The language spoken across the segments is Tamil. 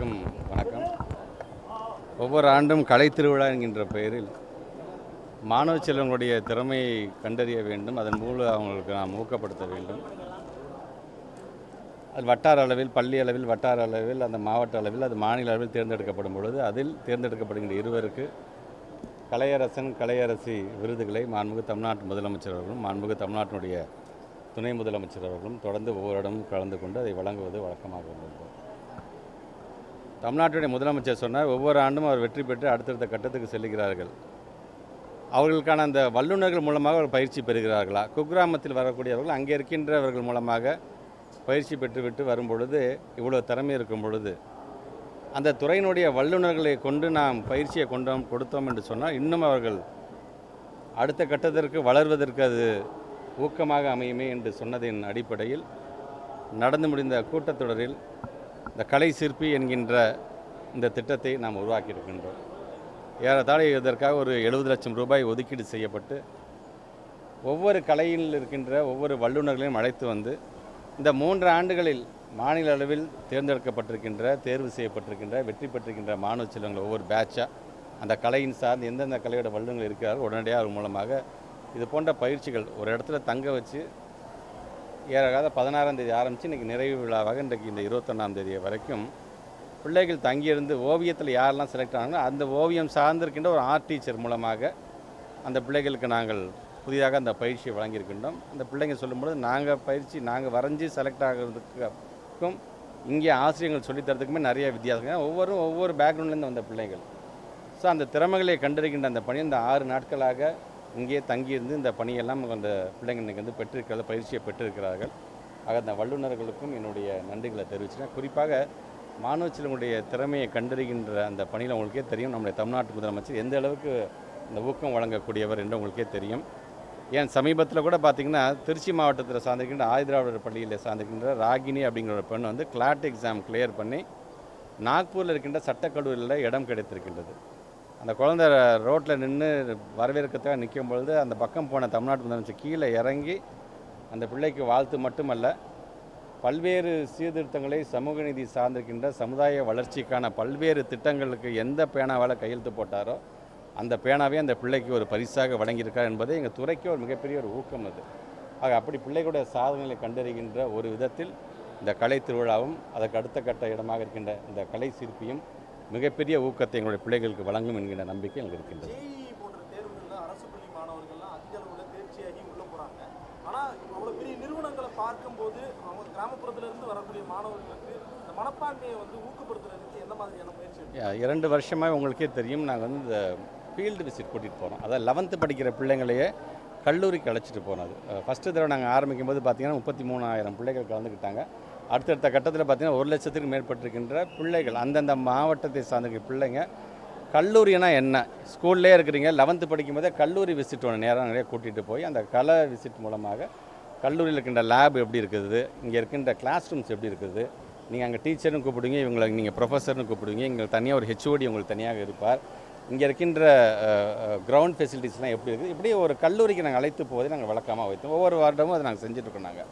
அனைவருக்கும் வணக்கம். ஒவ்வொரு ஆண்டும் கலை திருவிழா என்கின்ற பெயரில் மாணவ செல்வங்களுடைய திறமையை கண்டறிய வேண்டும், அதன் மூலம் அவங்களுக்கு நாம் ஊக்கப்படுத்த வேண்டும். அது வட்டார அளவில், பள்ளி அளவில், வட்டார அளவில், அந்த மாவட்ட அளவில், அது மாநில அளவில் தேர்ந்தெடுக்கப்படும் பொழுது அதில் தேர்ந்தெடுக்கப்படுகின்ற இருவருக்கு கலையரசன் கலையரசி விருதுகளை மாண்புமிகு தமிழ்நாட்டு முதலமைச்சர் அவர்களும் மாண்புமிகு தமிழ்நாட்டினுடைய துணை முதலமைச்சர் அவர்களும் தொடர்ந்து ஒவ்வொரு இடமும் கலந்து கொண்டு அதை வழங்குவது வழக்கமாக உள்ளது. தமிழ்நாட்டுடைய முதலமைச்சர் சொன்னார், ஒவ்வொரு ஆண்டும் அவர் வெற்றி பெற்று அடுத்தடுத்த கட்டத்துக்கு செல்லுகிறார்கள். அவர்களுக்கான அந்த வல்லுநர்கள் மூலமாக அவர் பயிற்சி பெறுகிறார்களா? குக்கிராமத்தில் வரக்கூடியவர்கள் அங்கே இருக்கின்றவர்கள் மூலமாக பயிற்சி பெற்றுவிட்டு வரும் பொழுது, இவ்வளோ திறமை இருக்கும் பொழுது அந்த துறையினுடைய வல்லுநர்களை கொண்டு நாம் பயிற்சியை கொடுத்தோம் என்று சொன்னால் இன்னும் அவர்கள் அடுத்த கட்டத்திற்கு வளர்வதற்கு அது ஊக்கமாக அமையுமே என்று சொன்னதின் அடிப்படையில் நடந்து முடிந்த கூட்டத்தொடரில் இந்த கலை சிற்பி என்கின்ற இந்த திட்டத்தை நாம் உருவாக்கியிருக்கின்றோம். ஏறத்தாழ இதற்காக ஒரு 70 லட்சம் ரூபாய் ஒதுக்கீடு செய்யப்பட்டு ஒவ்வொரு கலையில் இருக்கின்ற ஒவ்வொரு வல்லுநர்களையும் அழைத்து வந்து இந்த 3 ஆண்டுகளில் மாநில அளவில் தேர்ந்தெடுக்கப்பட்டிருக்கின்ற, தேர்வு செய்யப்பட்டிருக்கின்ற, வெற்றி பெற்றிருக்கின்ற மாணவ செல்வங்கள் ஒவ்வொரு பேட்சாக அந்த கலையின் சார்ந்து எந்தெந்த கலையோட வல்லுநர்கள் இருக்கிறார்கள் உடனடியாக அவர் மூலமாக இது போன்ற பயிற்சிகள் ஒரு இடத்துல தங்க வச்சு ஏறகாத 16ஆம் தேதி ஆரம்பித்து இன்றைக்கி நிறைவு விழாவாக இன்றைக்கு இந்த 21ஆம் தேதி வரைக்கும் பிள்ளைகள் தங்கியிருந்து ஓவியத்தில் யாரெல்லாம் செலக்ட் ஆனாங்களோ அந்த ஓவியம் சார்ந்திருக்கின்ற ஒரு ஆர்ட் டீச்சர் மூலமாக அந்த பிள்ளைகளுக்கு நாங்கள் புதிதாக அந்த பயிற்சியை வழங்கியிருக்கின்றோம். அந்த பிள்ளைங்க சொல்லும்பொழுது நாங்கள் வரைஞ்சி செலக்ட் ஆகிறதுக்கும் இங்கே ஆசிரியர்கள் சொல்லித்தரதுக்குமே நிறைய வித்தியாசம். ஒவ்வொரு பேக்ரவுண்ட்லேருந்து வந்த பிள்ளைகள். ஸோ அந்த திறமைகளை கண்டறிகின்ற அந்த பணி இந்த 6 நாட்களாக இங்கே தங்கியிருந்து இந்த பணியெல்லாம் அந்த பிள்ளைங்க இன்றைக்கி வந்து பெற்றிருக்கிறது, பயிற்சியை பெற்றிருக்கிறார்கள். ஆக அந்த வல்லுநர்களுக்கும் என்னுடைய நன்றிகளை தெரிவிச்சிட்டேன். குறிப்பாக மாணவ செல்வங்களுடைய திறமையை கண்டறிகின்ற அந்த பணியில் உங்களுக்கே தெரியும், நம்முடைய தமிழ்நாட்டு முதலமைச்சர் எந்த அளவுக்கு இந்த ஊக்கம் வழங்கக்கூடியவர் என்று உங்களுக்கே தெரியும். ஏன் சமீபத்தில் கூட பார்த்திங்கன்னா திருச்சி மாவட்டத்தில் சார்ந்திருக்கின்ற ஆயுதிராவிடர் பள்ளியில் சார்ந்திருக்கின்ற ராகினி அப்படிங்கிற ஒரு பெண் வந்து கிளாட் எக்ஸாம் கிளியர் பண்ணி நாக்பூரில் இருக்கின்ற சட்டக்கல்லூரியில் இடம் கிடைத்திருக்கின்றது. அந்த குழந்தை ரோட்டில் நின்று வரவேற்கிறதுக்காக நிற்கும் பொழுது அந்த பக்கம் போன தமிழ்நாட்டு முதலமைச்சர் கீழே இறங்கி அந்த பிள்ளைக்கு வாழ்த்து மட்டுமல்ல, பல்வேறு சீர்திருத்தங்களை சமூக நீதி சார்ந்திருக்கின்ற சமுதாய வளர்ச்சிக்கான பல்வேறு திட்டங்களுக்கு எந்த பேனாவால் கையெழுத்து போட்டாரோ அந்த பேனாவே அந்த பிள்ளைக்கு ஒரு பரிசாக வழங்கியிருக்கார் என்பதை எங்கள் துறைக்கு ஒரு மிகப்பெரிய ஒரு ஊக்கம் அது. ஆக அப்படி பிள்ளைகளுடைய சாதனைகளை கண்டறிகின்ற ஒரு விதத்தில் இந்த கலை திருவிழாவும் அதற்கு அடுத்த கட்ட இடமாக இருக்கின்ற இந்த கலை சிற்பியும் மிகப்பெரிய ஊக்கத்தை எங்களுடைய பிள்ளைகளுக்கு வழங்கும் என்கின்ற நம்பிக்கை எங்களுக்கு இருக்கின்றது. போன்ற தேர்வுகளில் அரசு பள்ளி மாணவர்கள்லாம் அதிக அளவில் தேர்ச்சியாகி உள்ளே போகிறாங்க. ஆனால் அவ்வளோ பெரிய நிறுவனங்களை பார்க்கும்போது அவங்க கிராமப்புறத்திலிருந்து வரக்கூடிய மாணவர்களுக்கு இந்த மனப்பான்மையை வந்து ஊக்கப்படுத்துறதுக்கு எந்த மாதிரியான முயற்சி? 2 வருஷமாக உங்களுக்கே தெரியும், நாங்கள் வந்து இந்த ஃபீல்டு விசிட் கூட்டிகிட்டு போகிறோம். அதாவது 11th படிக்கிற பிள்ளைங்களையே கல்லூரிக்கு அழைச்சிட்டு போனது. ஃபஸ்ட்டு தடவை நாங்கள் ஆரம்பிக்கும் போது பார்த்திங்கன்னா 33,000 பிள்ளைகள் கலந்துக்கிட்டாங்க. அடுத்தடுத்த கட்டத்தில் பார்த்திங்கன்னா 1 லட்சத்துக்கு மேற்பட்டிருக்கின்ற பிள்ளைகள் அந்தந்த மாவட்டத்தை சார்ந்திருக்கிற பிள்ளைங்க. கல்லூரினா என்ன, ஸ்கூல்லே இருக்கிறீங்க, 11th படிக்கும்போதே கல்லூரி விசிட் ஒன்று நேரம் நிறைய கூட்டிகிட்டு போய் அந்த கலை விசிட் மூலமாக கல்லூரியில் இருக்கின்ற லேப் எப்படி இருக்குது, இங்கே இருக்கின்ற கிளாஸ் ரூம்ஸ் எப்படி இருக்குது, நீங்கள் அங்கே டீச்சர்னு கூப்பிடுவீங்க, இவங்களை நீங்கள் ப்ரொஃபஸர்னு கூப்பிடுவீங்க, இங்கே தனியாக ஒரு ஹெச்ஓடி உங்களுக்கு தனியாக இருப்பார், இங்கே இருக்கின்ற கிரவுண்ட் ஃபெசிலிட்டிஸ்லாம் எப்படி இருக்குது, இப்படி ஒரு கல்லூரிக்கு நாங்கள் அழைத்து போவதை நாங்கள் வழக்கமாக வைத்தோம். ஒவ்வொரு வருடமும் அதை நாங்கள் செஞ்சுட்ருக்கோம். நாங்கள்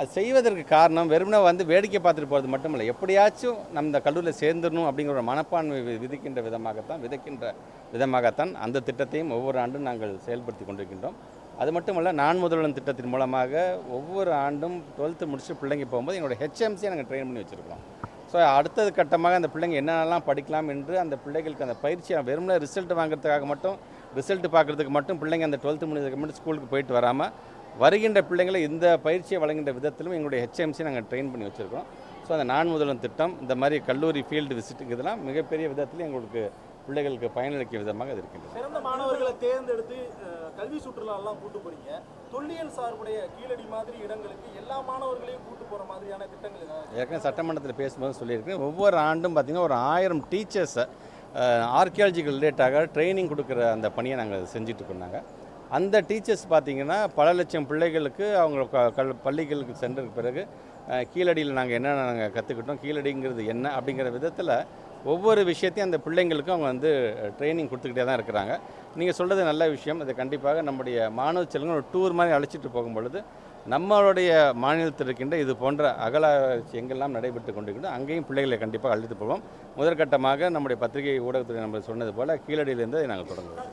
அது செய்வதற்கு காரணம் வெறுமனே வந்து வேடிக்கை பார்த்துட்டு போகிறது மட்டும் இல்லை, எப்படியாச்சும் நம்ம இந்த கல்லூரியில் சேர்ந்துடணும் அப்படிங்கிற ஒரு மனப்பான்மை விதைக்கின்ற விதமாகத்தான் அந்த திட்டத்தையும் ஒவ்வொரு ஆண்டும் நாங்கள் செயல்படுத்தி கொண்டிருக்கின்றோம். அது மட்டுமல்ல, நான் முதல்வன் திட்டத்தின் மூலமாக ஒவ்வொரு ஆண்டும் 12th முடிச்சு பிள்ளைங்க போகும்போது எங்களுடைய ஹெச்எம்சியை நாங்கள் ட்ரெயின் பண்ணி வச்சுருக்கோம். ஸோ அடுத்தது கட்டமாக அந்த பிள்ளைங்க என்னென்னலாம் படிக்கலாம் என்று அந்த பிள்ளைகளுக்கு அந்த பயிற்சியை வெறுமனே ரிசல்ட் வாங்குறதுக்காக மட்டும், ரிசல்ட் பார்க்குறதுக்கு மட்டும் பிள்ளைங்க அந்த 12th முடிஞ்சதுக்கு மட்டும் ஸ்கூலுக்கு போயிட்டு வராமல் வருகின்ற பிள்ளைங்களை இந்த பயிற்சியை வழங்குகின்ற விதத்திலும் எங்களுடைய ஹெச்எம்சி நாங்கள் ட்ரெயின் பண்ணி வச்சுருக்கோம். ஸோ அந்த நான் முதல்வன் திட்டம், இந்த மாதிரி கல்லூரி ஃபீல்டு விசிட்டுக்கு இதெல்லாம் மிகப்பெரிய விதத்தில் எங்களுக்கு பிள்ளைகளுக்கு பயனளிக்கும் விதமாக அது இருக்கின்றது. சிறந்த மாணவர்களை தேர்ந்தெடுத்து கல்வி சுற்றுலாலாம் கூட்டு போறீங்க. தொல்லியல் சார்புடைய கீழடி மாதிரி இடங்களுக்கு எல்லா மாணவர்களையும் கூட்டு போகிற மாதிரியான திட்டங்கள் ஏற்கனவே சட்டமன்றத்தில் பேசும்போது சொல்லியிருக்கேன். ஒவ்வொரு ஆண்டும் பார்த்திங்கன்னா ஒரு 1000 டீச்சர்ஸை ஆர்கியாலஜிக்கல் ரிலேட்டாக ட்ரைனிங் கொடுக்குற அந்த பணியை நாங்கள் செஞ்சிட்ருக்கோம். அந்த டீச்சர்ஸ் பார்த்திங்கன்னா பல லட்சம் பிள்ளைகளுக்கு அவங்க பள்ளிகளுக்கு சென்றதுக்கு பிறகு கீழடியில் நாங்கள் என்னென்ன நாங்கள் கற்றுக்கிட்டோம், கீழடிங்கிறது என்ன அப்படிங்கிற விதத்தில் ஒவ்வொரு விஷயத்தையும் அந்த பிள்ளைங்களுக்கும் அவங்க வந்து ட்ரைனிங் கொடுத்துக்கிட்டே தான் இருக்கிறாங்க. நீங்கள் சொல்கிறது நல்ல விஷயம். அது கண்டிப்பாக நம்முடைய மாணவ செல்வங்கள் ஒரு டூர் மாதிரி அழைச்சிட்டு போகும் பொழுது நம்மளுடைய மாநிலத்தில் இருக்கின்ற இது போன்ற அகலாராய்ச்சி எங்கெல்லாம் நடைபெற்று கொண்டிருக்கின்றோ அங்கேயும் பிள்ளைகளை கண்டிப்பாக அழைத்து போவோம். முதற்கட்டமாக நம்முடைய பத்திரிகை ஊடகத்துறை நம்ம சொன்னது போல் கீழடியிலிருந்து நாங்கள் தொடங்குவோம்.